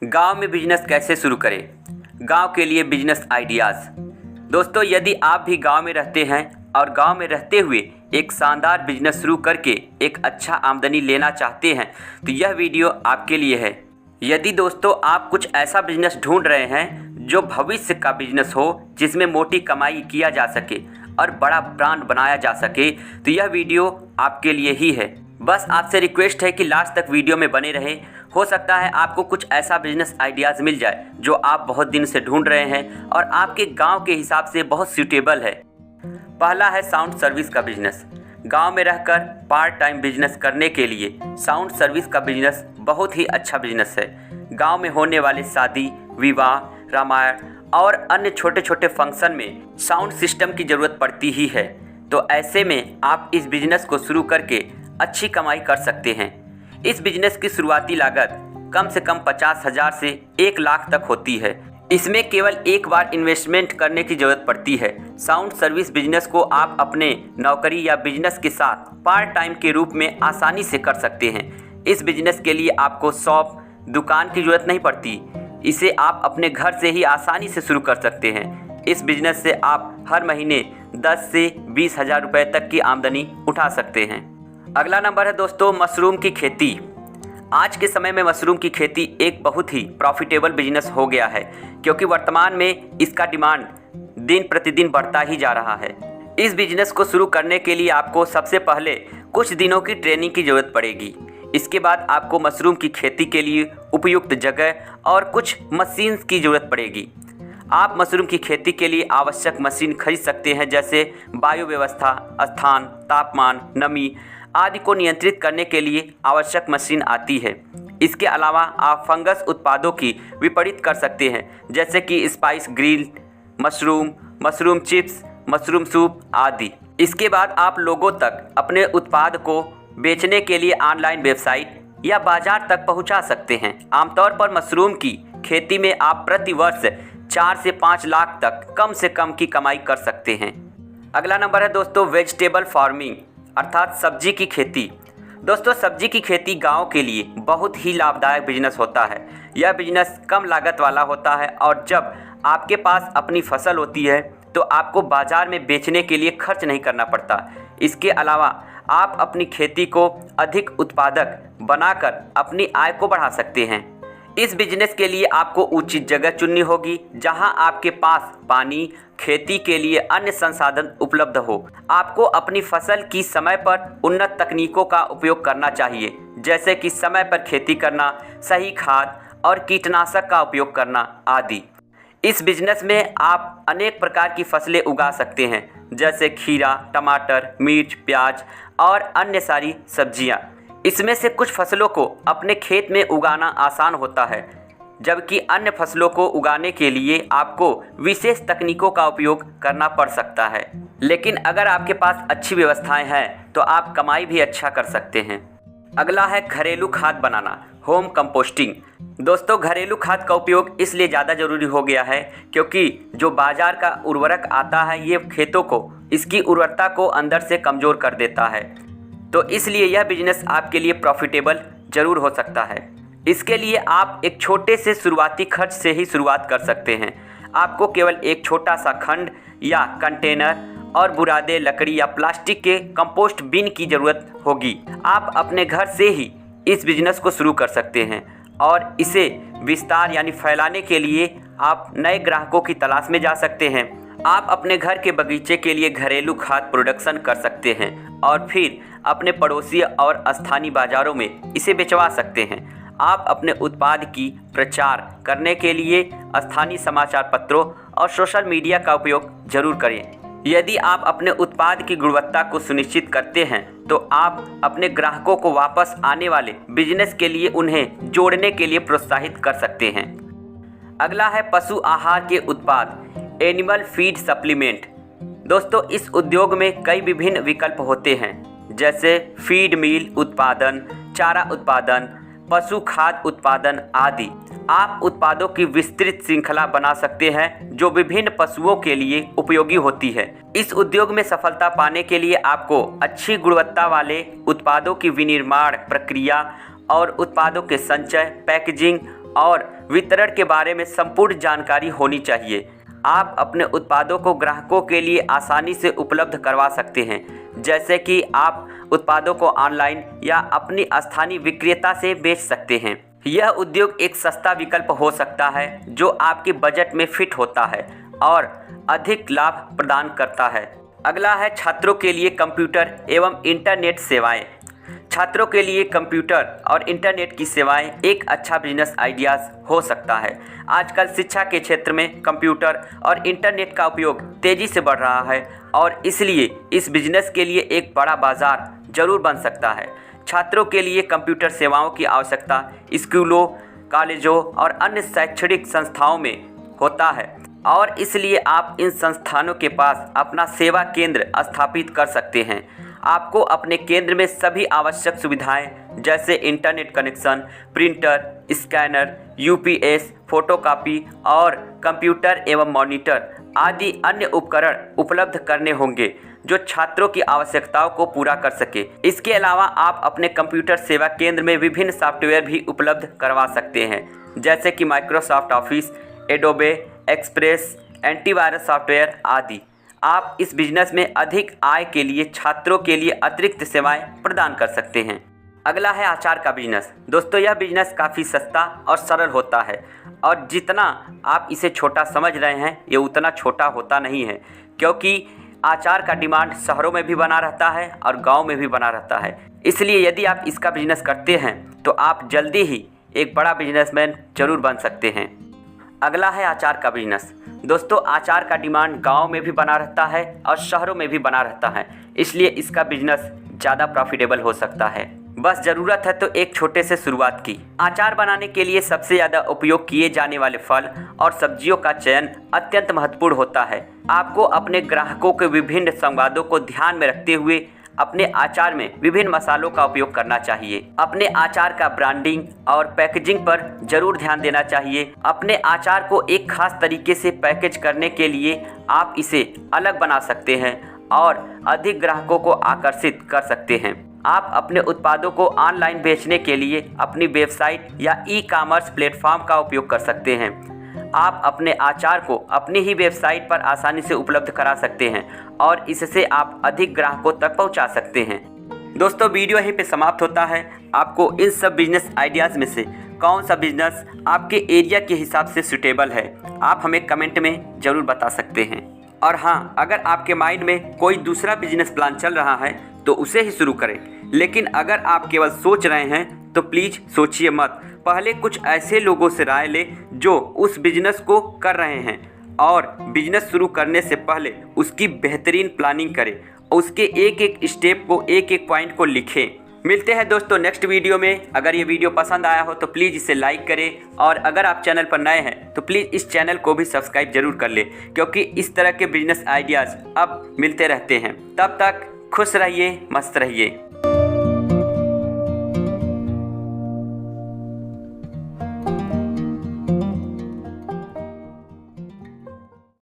गांव में बिजनेस कैसे शुरू करें? गांव के लिए बिजनेस आइडियाज़। दोस्तों, यदि आप भी गांव में रहते हैं और गांव में रहते हुए एक शानदार बिजनेस शुरू करके एक अच्छा आमदनी लेना चाहते हैं तो यह वीडियो आपके लिए है। यदि दोस्तों आप कुछ ऐसा बिजनेस ढूंढ रहे हैं जो भविष्य का बिजनेस हो, जिसमें मोटी कमाई किया जा सके और बड़ा ब्रांड बनाया जा सके, तो यह वीडियो आपके लिए ही है। बस आपसे रिक्वेस्ट है कि लास्ट तक वीडियो में बने रहें। हो सकता है आपको कुछ ऐसा बिजनेस आइडियाज़ मिल जाए जो आप बहुत दिन से ढूंढ रहे हैं और आपके गांव के हिसाब से बहुत सूटेबल है। पहला है साउंड सर्विस का बिजनेस। गांव में रहकर पार्ट टाइम बिजनेस करने के लिए साउंड सर्विस का बिजनेस बहुत ही अच्छा बिजनेस है। गांव में होने वाले शादी, विवाह, रामायण और अन्य छोटे छोटे फंक्शन में साउंड सिस्टम की ज़रूरत पड़ती ही है। तो ऐसे में आप इस बिजनेस को शुरू करके अच्छी कमाई कर सकते हैं। इस बिजनेस की शुरुआती लागत कम से कम 50,000 से 1 लाख तक होती है। इसमें केवल एक बार इन्वेस्टमेंट करने की ज़रूरत पड़ती है। साउंड सर्विस बिजनेस को आप अपने नौकरी या बिजनेस के साथ पार्ट टाइम के रूप में आसानी से कर सकते हैं। इस बिजनेस के लिए आपको शॉप, दुकान की ज़रूरत नहीं पड़ती। इसे आप अपने घर से ही आसानी से शुरू कर सकते हैं। इस बिजनेस से आप हर महीने 10 से 20,000 रुपये तक की आमदनी उठा सकते हैं। अगला नंबर है दोस्तों मशरूम की खेती। आज के समय में मशरूम की खेती एक बहुत ही प्रॉफिटेबल बिजनेस हो गया है, क्योंकि वर्तमान में इसका डिमांड दिन प्रतिदिन बढ़ता ही जा रहा है। इस बिजनेस को शुरू करने के लिए आपको सबसे पहले कुछ दिनों की ट्रेनिंग की ज़रूरत पड़ेगी। इसके बाद आपको मशरूम की खेती के लिए उपयुक्त जगह और कुछ मशीन्स की ज़रूरत पड़ेगी। आप मशरूम की खेती के लिए आवश्यक मशीन खरीद सकते हैं, जैसे वायु व्यवस्था, स्थान, तापमान, नमी आदि को नियंत्रित करने के लिए आवश्यक मशीन आती है। इसके अलावा आप फंगस उत्पादों की विपणित कर सकते हैं, जैसे कि spice grill, mushroom, mushroom chips, mushroom soup आदि। इसके बाद आप लोगों तक अपने उत्पाद को बेचने के लिए ऑनलाइन वेबसाइट या बाजार तक पहुंचा सकते हैं। आमतौर पर मशरूम की खेती में आप प्रति वर्ष 4 से 5 लाख तक कम से कम की कमाई कर सकते हैं। अगला नंबर है दोस्तों वेजिटेबल फार्मिंग, अर्थात सब्जी की खेती। दोस्तों, सब्जी की खेती गांव के लिए बहुत ही लाभदायक बिजनेस होता है। यह बिजनेस कम लागत वाला होता है और जब आपके पास अपनी फसल होती है तो आपको बाज़ार में बेचने के लिए खर्च नहीं करना पड़ता। इसके अलावा आप अपनी खेती को अधिक उत्पादक बनाकर अपनी आय को बढ़ा सकते हैं। इस बिजनेस के लिए आपको उचित जगह चुननी होगी, जहां आपके पास पानी, खेती के लिए अन्य संसाधन उपलब्ध हो। आपको अपनी फसल की समय पर उन्नत तकनीकों का उपयोग करना चाहिए, जैसे कि समय पर खेती करना, सही खाद और कीटनाशक का उपयोग करना आदि। इस बिजनेस में आप अनेक प्रकार की फसलें उगा सकते हैं, जैसे खीरा, टमाटर, मिर्च, प्याज और अन्य सारी सब्जियां। इसमें से कुछ फसलों को अपने खेत में उगाना आसान होता है, जबकि अन्य फसलों को उगाने के लिए आपको विशेष तकनीकों का उपयोग करना पड़ सकता है। लेकिन अगर आपके पास अच्छी व्यवस्थाएं हैं तो आप कमाई भी अच्छा कर सकते हैं। अगला है घरेलू खाद बनाना, होम कंपोस्टिंग। दोस्तों, घरेलू खाद का उपयोग इसलिए ज़्यादा ज़रूरी हो गया है क्योंकि जो बाजार का उर्वरक आता है ये खेतों को, इसकी उर्वरता को अंदर से कमज़ोर कर देता है। तो इसलिए यह बिजनेस आपके लिए प्रॉफिटेबल ज़रूर हो सकता है। इसके लिए आप एक छोटे से शुरुआती खर्च से ही शुरुआत कर सकते हैं। आपको केवल एक छोटा सा खंड या कंटेनर और बुरादे, लकड़ी या प्लास्टिक के कंपोस्ट बिन की ज़रूरत होगी। आप अपने घर से ही इस बिजनेस को शुरू कर सकते हैं और इसे विस्तार यानी फैलाने के लिए आप नए ग्राहकों की तलाश में जा सकते हैं। आप अपने घर के बगीचे के लिए घरेलू खाद प्रोडक्शन कर सकते हैं और फिर अपने पड़ोसी और स्थानीय बाज़ारों में इसे बेचवा सकते हैं। आप अपने उत्पाद की प्रचार करने के लिए स्थानीय समाचार पत्रों और सोशल मीडिया का उपयोग जरूर करें। यदि आप अपने उत्पाद की गुणवत्ता को सुनिश्चित करते हैं तो आप अपने ग्राहकों को वापस आने वाले बिजनेस के लिए उन्हें जोड़ने के लिए प्रोत्साहित कर सकते हैं। अगला है पशु आहार के उत्पाद, एनिमल फीड सप्लीमेंट। दोस्तों, इस उद्योग में कई विभिन्न विकल्प होते हैं, जैसे फीड मिल उत्पादन, चारा उत्पादन, पशु खाद्य उत्पादन आदि। आप उत्पादों की विस्तृत श्रृंखला बना सकते हैं जो विभिन्न पशुओं के लिए उपयोगी होती है। इस उद्योग में सफलता पाने के लिए आपको अच्छी गुणवत्ता वाले उत्पादों की विनिर्माण प्रक्रिया और उत्पादों के संचय, पैकेजिंग और वितरण के बारे में संपूर्ण जानकारी होनी चाहिए। आप अपने उत्पादों को ग्राहकों के लिए आसानी से उपलब्ध करवा सकते हैं, जैसे कि आप उत्पादों को ऑनलाइन या अपनी स्थानीय विक्रेता से बेच सकते हैं। यह उद्योग एक सस्ता विकल्प हो सकता है जो आपके बजट में फिट होता है और अधिक लाभ प्रदान करता है। अगला है छात्रों के लिए कंप्यूटर एवं इंटरनेट सेवाएं। छात्रों के लिए कंप्यूटर और इंटरनेट की सेवाएं एक अच्छा बिजनेस आइडियाज़ हो सकता है। आजकल शिक्षा के क्षेत्र में कंप्यूटर और इंटरनेट का उपयोग तेज़ी से बढ़ रहा है और इसलिए इस बिजनेस के लिए एक बड़ा बाज़ार जरूर बन सकता है। छात्रों के लिए कंप्यूटर सेवाओं की आवश्यकता स्कूलों, कॉलेजों और अन्य शैक्षणिक संस्थाओं में होता है और इसलिए आप इन संस्थानों के पास अपना सेवा केंद्र स्थापित कर सकते हैं। आपको अपने केंद्र में सभी आवश्यक सुविधाएं जैसे internet connection, printer, scanner, UPS, photocopy और कंप्यूटर एवं मॉनिटर आदि अन्य उपकरण उपलब्ध करने होंगे जो छात्रों की आवश्यकताओं को पूरा कर सके। इसके अलावा आप अपने कंप्यूटर सेवा केंद्र में विभिन्न सॉफ्टवेयर भी उपलब्ध करवा सकते हैं, जैसे कि Microsoft office, Adobe express, antivirus software आदि। आप इस बिजनेस में अधिक आय के लिए छात्रों के लिए अतिरिक्त सेवाएं प्रदान कर सकते हैं। अगला है अचार का बिजनेस। दोस्तों, यह बिजनेस काफ़ी सस्ता और सरल होता है और जितना आप इसे छोटा समझ रहे हैं ये उतना छोटा होता नहीं है, क्योंकि अचार का डिमांड शहरों में भी बना रहता है और गांव में भी बना रहता है। इसलिए यदि आप इसका बिजनेस करते हैं तो आप जल्दी ही एक बड़ा बिजनेसमैन जरूर बन सकते हैं। अगला है अचार का बिजनेस। दोस्तों, अचार का डिमांड गांव में भी बना रहता है और शहरों में भी बना रहता है, इसलिए इसका बिजनेस ज़्यादा प्रॉफिटेबल हो सकता है। बस ज़रूरत है तो एक छोटे से शुरुआत की। अचार बनाने के लिए सबसे ज़्यादा उपयोग किए जाने वाले फल और सब्जियों का चयन अत्यंत महत्वपूर्ण होता है। आपको अपने ग्राहकों के विभिन्न संवादों को ध्यान में रखते हुए अपने अचार में विभिन्न मसालों का उपयोग करना चाहिए। अपने अचार का ब्रांडिंग और पैकेजिंग पर जरूर ध्यान देना चाहिए। अपने अचार को एक खास तरीके से पैकेज करने के लिए आप इसे अलग बना सकते हैं और अधिक ग्राहकों को आकर्षित कर सकते हैं। आप अपने उत्पादों को ऑनलाइन बेचने के लिए अपनी वेबसाइट या ई-कॉमर्स प्लेटफॉर्म का उपयोग कर सकते हैं। आप अपने अचार को अपनी ही वेबसाइट पर आसानी से उपलब्ध करा सकते हैं और इससे आप अधिक ग्राहकों तक पहुंचा सकते हैं। दोस्तों, वीडियो यहीं पे समाप्त होता है। आपको इन सब बिजनेस आइडियाज़ में से कौन सा बिजनेस आपके एरिया के हिसाब से सूटेबल है, आप हमें कमेंट में ज़रूर बता सकते हैं। और हाँ, अगर आपके माइंड में कोई दूसरा बिजनेस प्लान चल रहा है तो उसे ही शुरू करें, लेकिन अगर आप केवल सोच रहे हैं तो प्लीज़ सोचिए मत। पहले कुछ ऐसे लोगों से राय लें जो उस बिजनेस को कर रहे हैं और बिजनेस शुरू करने से पहले उसकी बेहतरीन प्लानिंग करें, उसके एक एक स्टेप को, एक एक पॉइंट को लिखें। मिलते हैं दोस्तों नेक्स्ट वीडियो में। अगर ये वीडियो पसंद आया हो तो प्लीज़ इसे लाइक करें और अगर आप चैनल पर नए हैं तो प्लीज़ इस चैनल को भी सब्सक्राइब जरूर कर लें, क्योंकि इस तरह के बिजनेस आइडियाज़ अब मिलते रहते हैं। तब तक खुश रहिए, मस्त रहिए।